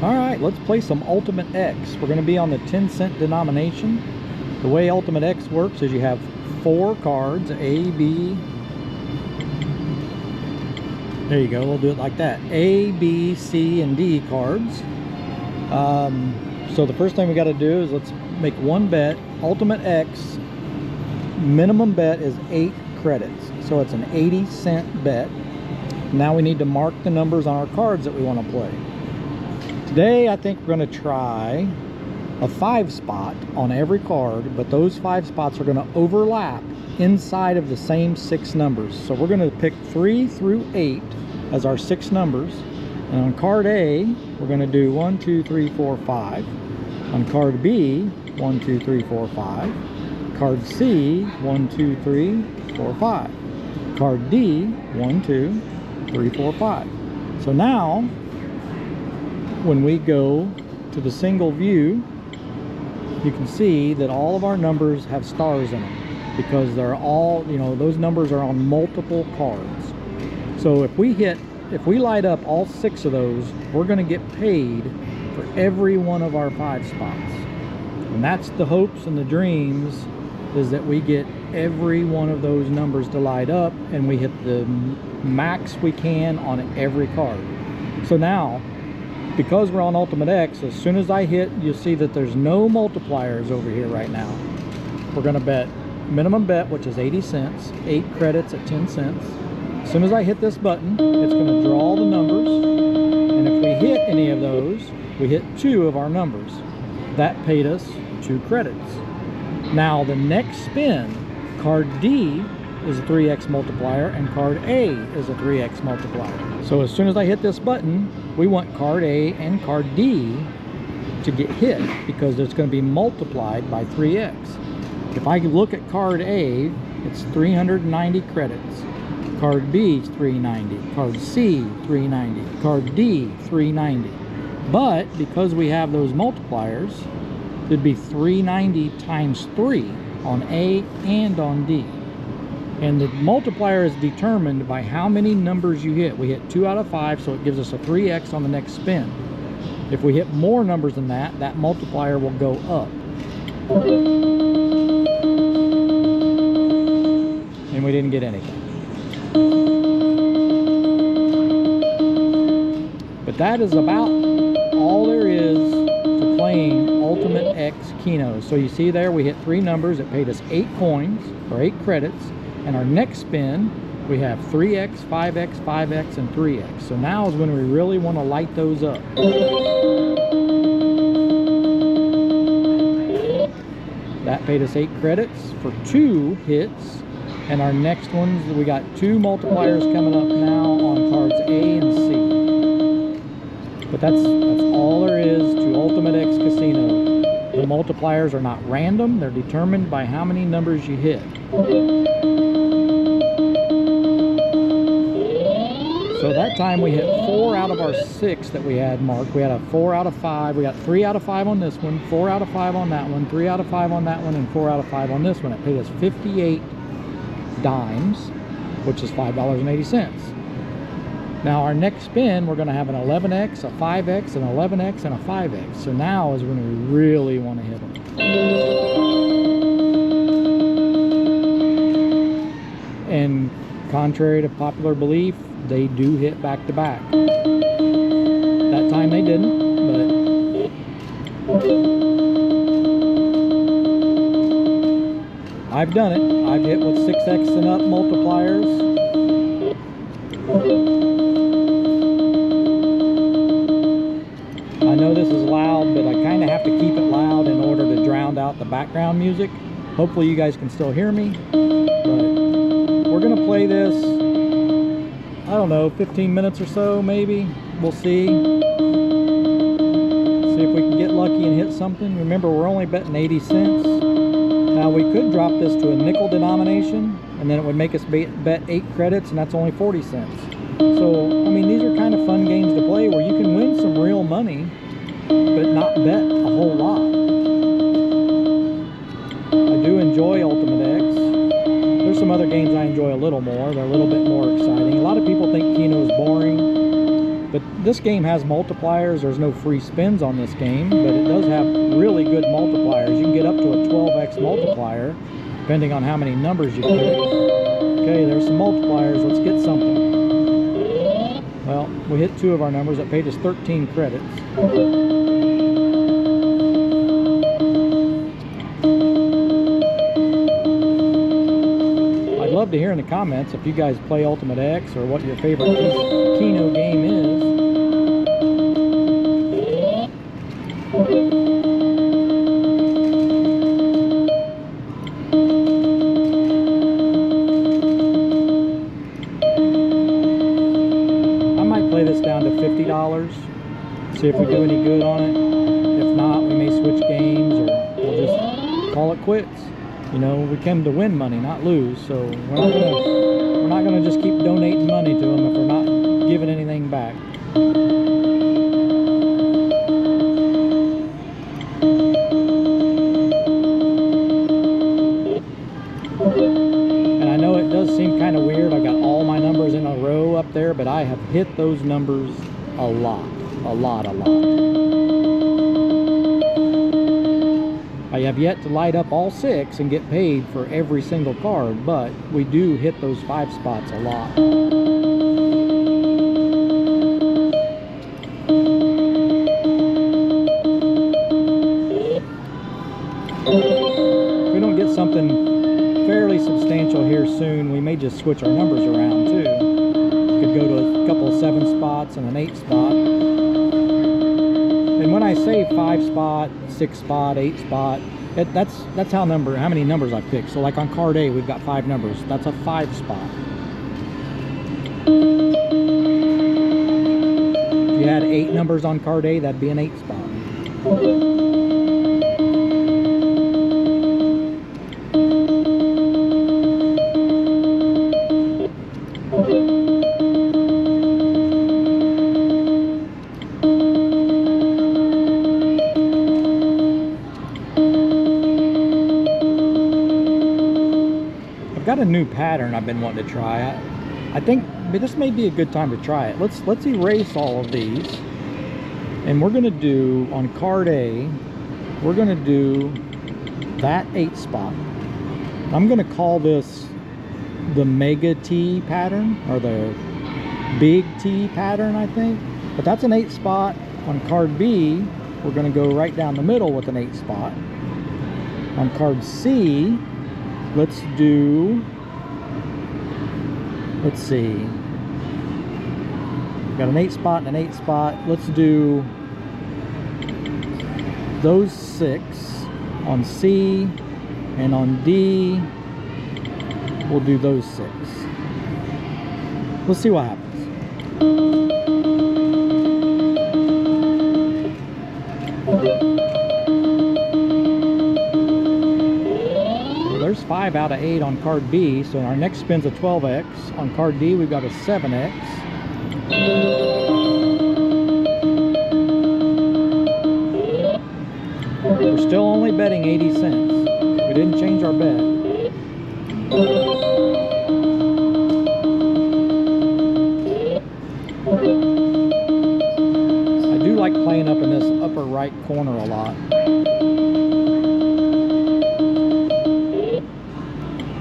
Alright, let's play some Ultimate X. We're going to be on the 10-cent denomination. The way Ultimate X works is you have 4 cards, A, B. There you go, we'll do it like that. A, B, C, and D cards. So the first thing we got to do is let's make one bet. Ultimate X, minimum bet is 8 credits. So it's an 80-cent bet. Now we need to mark the numbers on our cards that we want to play. Today I think we're going to try a 5 spot on every card, but those 5 spots are going to overlap inside of the same 6 numbers. So we're going to pick 3 through 8 as our 6 numbers. And on card A, we're going to do 1, 2, 3, 4, 5. On card B, 1, 2, 3, 4, 5. Card C, 1, 2, 3, 4, 5. Card D, 1, 2, 3, 4, 5. So now, when we go to the single view, you can see that all of our numbers have stars in them because they're all, you know, those numbers are on multiple cards. So if we light up all 6 of those, we're going to get paid for every one of our 5 spots. And that's the hopes and the dreams, is that we get every one of those numbers to light up and we hit the max we can on every card. So now, because we're on Ultimate X, as soon as I hit, you'll see that there's no multipliers over here right now. We're going to bet minimum bet, which is 80 cents, 8 credits at 10 cents. As soon as I hit this button, it's going to draw the numbers, and if we hit any of those, we hit 2 of our numbers. That paid us 2 credits. Now the next spin, card D is a 3x multiplier and card A is a 3x multiplier. So as soon as I hit this button, we want card A and card D to get hit because it's going to be multiplied by 3x. If I look at card A, it's 390 credits. Card B is 390. Card C, 390. Card D, 390. But because we have those multipliers, it'd be 390 times 3 on A and on D. And the multiplier is determined by how many numbers you hit. We hit 2 out of 5, so it gives us a 3x on the next spin. If we hit more numbers than that, that multiplier will go up. And we didn't get anything. But that is about all there is to playing Ultimate X Keno. So you see there, we hit 3 numbers. It paid us 8 coins, or 8 credits. And our next spin, we have 3x, 5x, 5x, and 3x. So now is when we really want to light those up. That paid us 8 credits for 2 hits. And our next ones, we got 2 multipliers coming up now on cards A and C. But that's all there is to Ultimate X Casino. The multipliers are not random. They're determined by how many numbers you hit. So that time we hit 4 out of our 6 that we had marked. We had a 4 out of 5. We got 3 out of 5 on this one, 4 out of 5 on that one, 3 out of 5 on that one, and 4 out of 5 on this one. It paid us 58 dimes, which is $5.80. Now our next spin, we're going to have an 11x, a 5x, an 11x, and a 5x. So now is when we really want to hit them. And contrary to popular belief, they do hit back to back. That time they didn't, but I've done it. I've hit with 6x and up multipliers. I know this is loud, but I kind of have to keep it loud in order to drown out the background music. Hopefully you guys can still hear me. But we're going to play this, I don't know, 15 minutes or so maybe. We'll see. See if we can get lucky and hit something. Remember, we're only betting 80 cents. Now we could drop this to a nickel denomination and then it would make us bet 8 credits, and that's only 40 cents. So, I mean, these are kind of fun games to play where you can win some real money but not bet a whole lot. I do enjoy Ultimate X. There's some other games I enjoy a little more. They're a little bit more exciting. A lot of people think Keno is boring. But this game has multipliers. There's no free spins on this game, but it does have really good multipliers. You can get up to a 12x multiplier, depending on how many numbers you pick. Okay, there's some multipliers. Let's get something. Well, we hit 2 of our numbers. That paid us 13 credits. I'd love to hear in the comments if you guys play Ultimate X or what your favorite Keno game is. See if we do any good on it. If not, we may switch games, or we'll just call it quits. You know, we came to win money, not lose. So we're not gonna just keep donating money to them if we're not giving anything back. And I know it does seem kind of weird. I got all my numbers in a row up there, but I have hit those numbers a lot. I have yet to light up all 6 and get paid for every single card, but we do hit those 5 spots a lot. If we don't get something fairly substantial here soon, we may just switch our numbers around too. Could go to a couple of 7 spots and an 8 spot. And when I say 5 spot, 6 spot, 8 spot, that's how many numbers I picked. So like on card A, we've got 5 numbers. That's a 5 spot. If you had 8 numbers on card A, that'd be an 8 spot. Got a new pattern I've been wanting to try. I think this may be a good time to try it. Let's erase all of these, and we're gonna do on card A, we're gonna do that 8 spot. I'm gonna call this the Mega T pattern, or the Big T pattern, I think. But that's an 8 spot. On card B, we're gonna go right down the middle with an 8 spot. On card C, let's see. We've got an 8 spot and an 8 spot. Let's do those 6 on C, and on D, we'll do those 6. Let's see what happens. There's 5 out of 8 on card B, so our next spin's a 12x. On card D, we've got a 7x. We're still only betting 80 cents. We didn't change our bet. I do like playing up in this upper right corner a lot.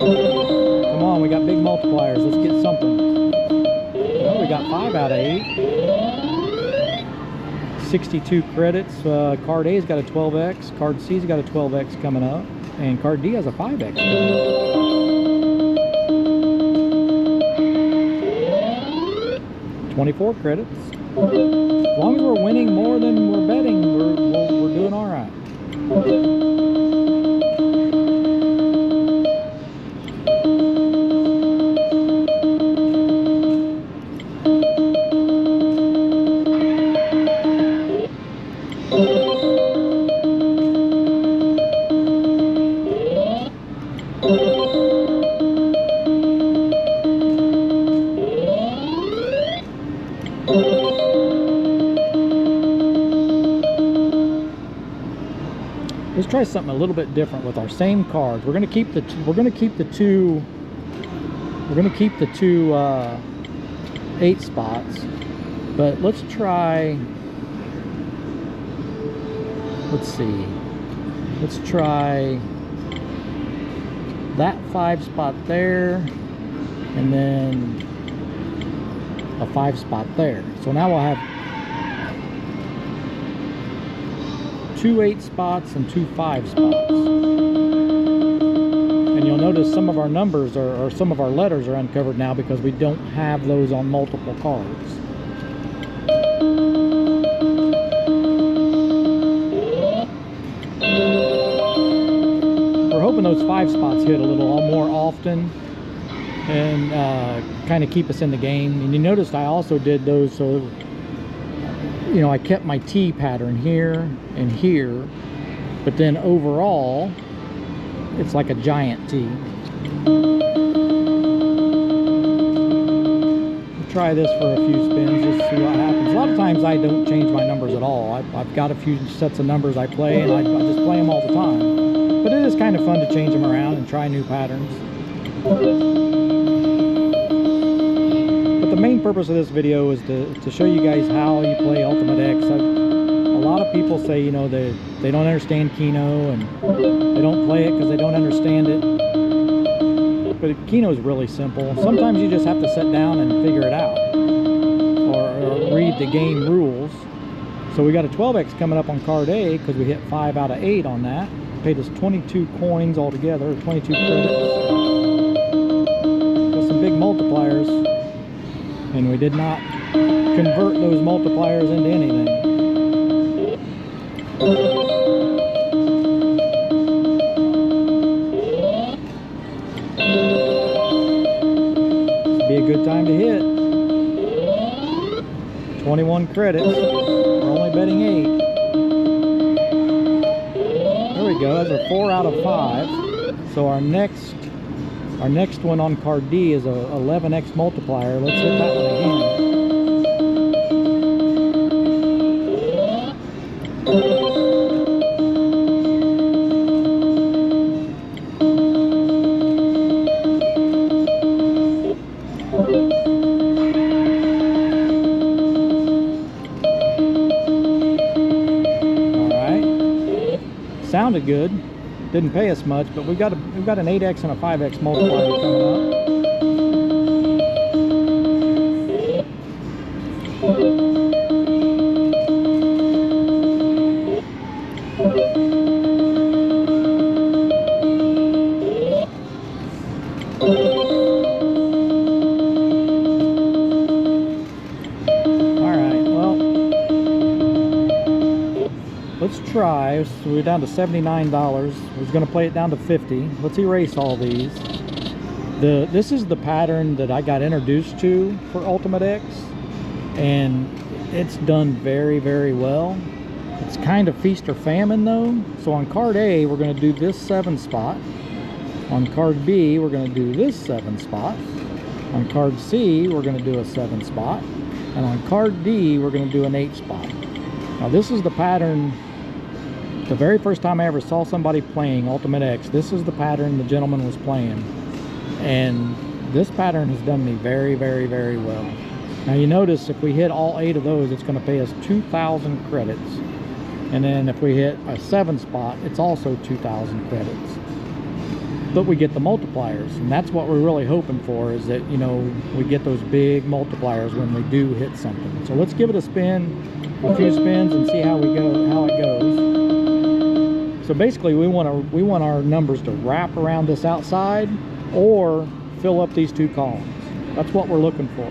Come on, we got big multipliers. Let's get something. Well, we got 5 out of 8. 62 credits. Card A's got a 12x. Card C's got a 12x coming up. And card D has a 5x coming up. 24 credits. As long as we're winning more than we're betting, we're doing all right. Let's try something a little bit different with our same cards. We're going to keep the two 8 spots, But let's try, let's see, let's try that 5 spot there, and then a 5 spot there. So now we'll have 2 8 spots and 2 5 spots. And you'll notice some of our numbers or some of our letters are uncovered now because we don't have those on multiple cards. We're hoping those 5 spots hit a little more often and kind of keep us in the game. And you noticed I also did those so, you know, I kept my T pattern here and here, but then overall it's like a giant T. We'll try this for a few spins, just see what happens. A lot of times I don't change my numbers at all. I've got a few sets of numbers I play, and I just play them all the time. But it is kind of fun to change them around and try new patterns. But the main purpose of this video is to show you guys how you play Ultimate X. A lot of people say, you know, they don't understand Keno and they don't play it because they don't understand it. But Keno is really simple. Sometimes you just have to sit down and figure it out, or read the game rules. So we got a 12X coming up on card A because we hit 5 out of 8 on that. Paid us 22 coins altogether, 22 credits. Got some big multipliers, and we did not convert those multipliers into anything. Be a good time to hit. 21 credits. We're only betting 8. There we go. That's a 4 out of 5. So our next one on card D is a 11X multiplier. Let's hit that one again. Sounded good, didn't pay us much, but we've got an 8X and a 5X multiplier coming up. Let's try. So we're down to $79. I was going to play it down to 50. Let's erase all these. This is the pattern that I got introduced to for Ultimate X, and it's done very, very well. It's kind of feast or famine though. So on card A, we're going to do this 7 spot. On card B, we're going to do this 7 spot. On card C, we're going to do a 7 spot. And on card D, we're going to do an 8 spot. Now this is the pattern. The very first time I ever saw somebody playing Ultimate X, this is the pattern the gentleman was playing. And this pattern has done me very, very, very well. Now you notice if we hit all 8 of those, it's going to pay us 2,000 credits. And then if we hit a 7 spot, it's also 2,000 credits. But we get the multipliers, and that's what we're really hoping for, is that, you know, we get those big multipliers when we do hit something. So let's give it a spin, a few spins, and see how it goes. So basically we want our numbers to wrap around this outside or fill up these 2 columns. That's what we're looking for.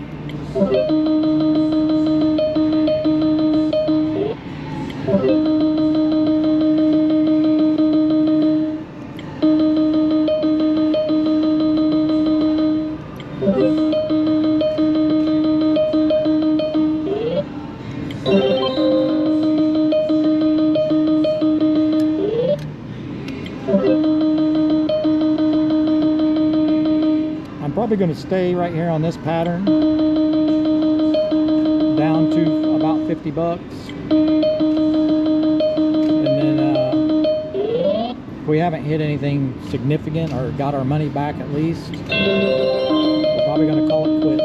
I'm probably going to stay right here on this pattern down to about 50 bucks. And then if we haven't hit anything significant or got our money back at least, we're probably going to call it quits.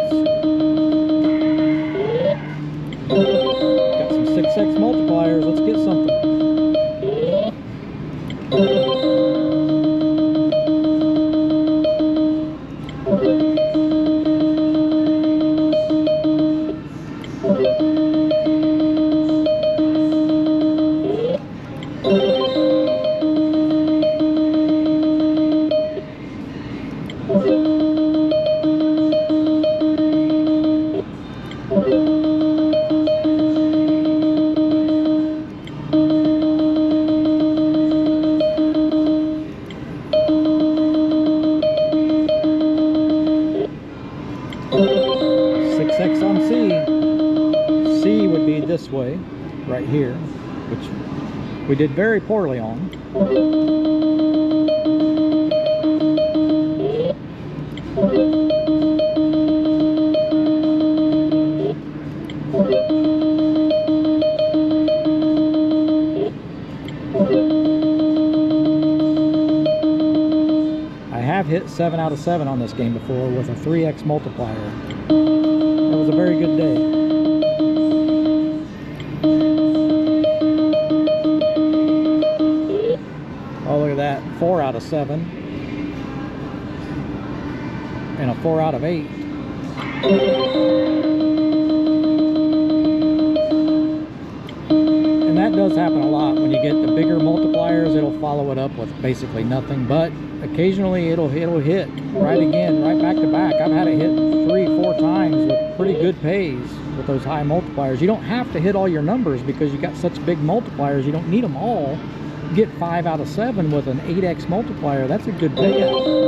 6x multipliers. Let's get something. X on C. C would be this way, right here, which we did very poorly on. I have hit 7 out of 7 on this game before with a 3x multiplier. That was a very good day. Oh, look at that. 4 out of 7. And a 4 out of 8. And that does happen a lot. When you get the bigger multipliers, it'll follow it up with basically nothing. But occasionally it'll hit right again, right back to back. I've had it hit 3-4 times with pretty good pays with those high multipliers. You don't have to hit all your numbers because you got such big multipliers. You don't need them all. You get 5 out of 7 with an 8x multiplier. That's a good payout.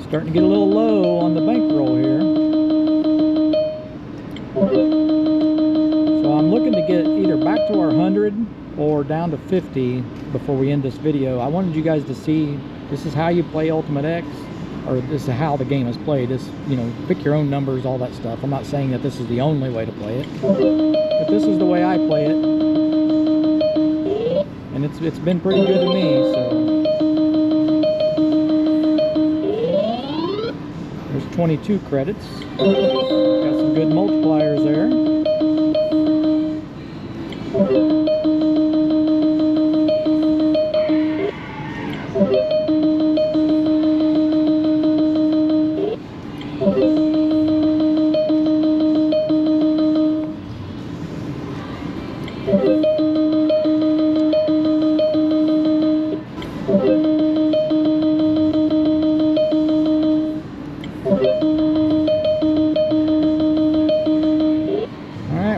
Starting to get a little low on the bankroll here. So I'm looking to get either back to our 100 or down to 50 before we end this video. I wanted you guys to see this is how you play Ultimate X, or this is how the game is played. This, you know, pick your own numbers, all that stuff. I'm not saying that this is the only way to play it, but this is the way I play it, and it's been pretty good to me. So 22 credits. Got some good multipliers there.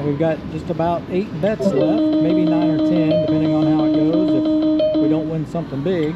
We've got just about 8 bets left, maybe 9 or 10, depending on how it goes, if we don't win something big.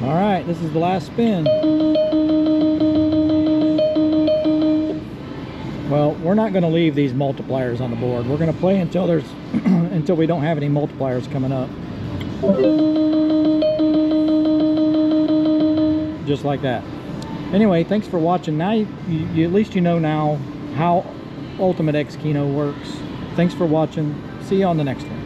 Alright, this is the last spin. Well, we're not going to leave these multipliers on the board. We're going to play until there's until we don't have any multipliers coming up. Just like that. Anyway, thanks for watching. Now you at least you know now how Ultimate X Keno works. Thanks for watching. See you on the next one.